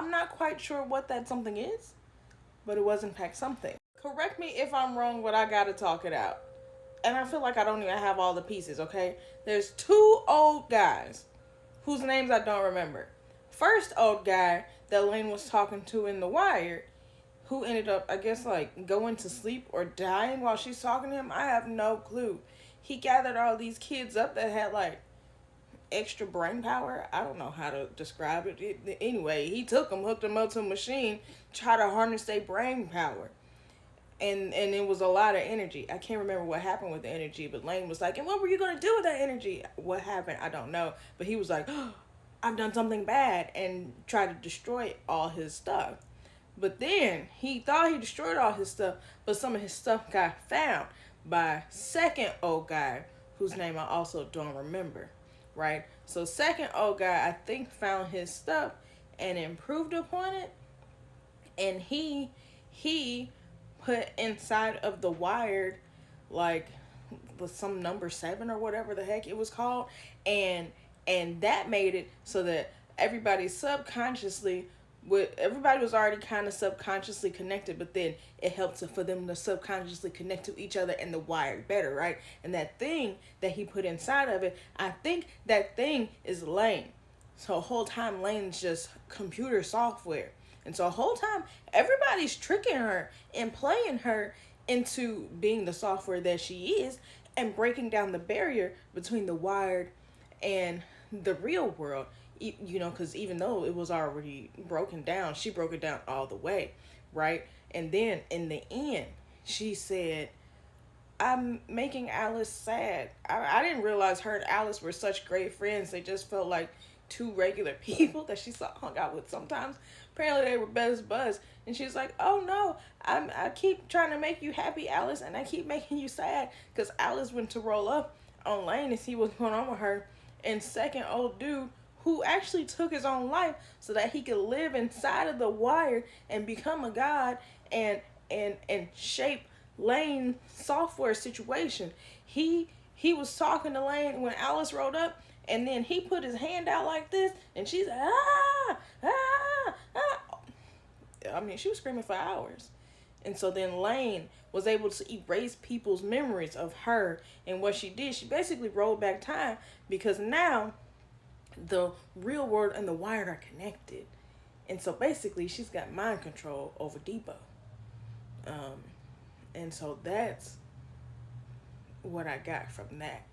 I'm not quite sure what that something is, but it was in fact something. Correct me if I'm wrong, but I gotta talk it out. And I feel like I don't even have all the pieces, okay? There's two old guys whose names I don't remember. First old guy that Lain was talking to in The Wire, who ended up, I guess, like going to sleep or dying while she's talking to him. I have no clue. He gathered all these kids up that had like extra brain power. I don't know how to describe it. Anyway, he took them, hooked them up to a machine, tried to harness their brain power. And it was a lot of energy. I can't remember what happened with the energy, but Lain was like, and what were you going to do with that energy? What happened? I don't know. But he was like, oh, I've done something bad, and tried to destroy all his stuff. But then he thought he destroyed all his stuff, but some of his stuff got found by second old guy, whose name I also don't remember, right? So second old guy, I think, found his stuff and improved upon it, and he put inside of the Wired, like, some number 7 or whatever the heck it was called, and that made it so that everybody was already kind of subconsciously connected, but then it helped for them to subconsciously connect to each other and the Wired better, right? And that thing that he put inside of it, I think that thing is Lain. So the whole time Lain's just computer software. And so the whole time, everybody's tricking her and playing her into being the software that she is, and breaking down the barrier between the Wired and the real world. You know, because even though it was already broken down, she broke it down all the way, right? And then in the end, she said, I'm making Alice sad. I didn't realize her and Alice were such great friends. They just felt like two regular people that she hung out with sometimes. Apparently they were best buds. And she's like, oh no, I keep trying to make you happy, Alice, and I keep making you sad. Because Alice went to roll up on Lain and see what's going on with her. And second old dude, who actually took his own life so that he could live inside of the Wired and become a god and shape Lain's software situation. He was talking to Lain when Alice rolled up, and then he put his hand out like this, and she's like, ah, ah, ah. I mean, she was screaming for hours. And so then Lain was able to erase people's memories of her and what she did. She basically rolled back time, because now the real world and the Wired are connected. And so basically she's got mind control over Depot. And so that's what I got from that.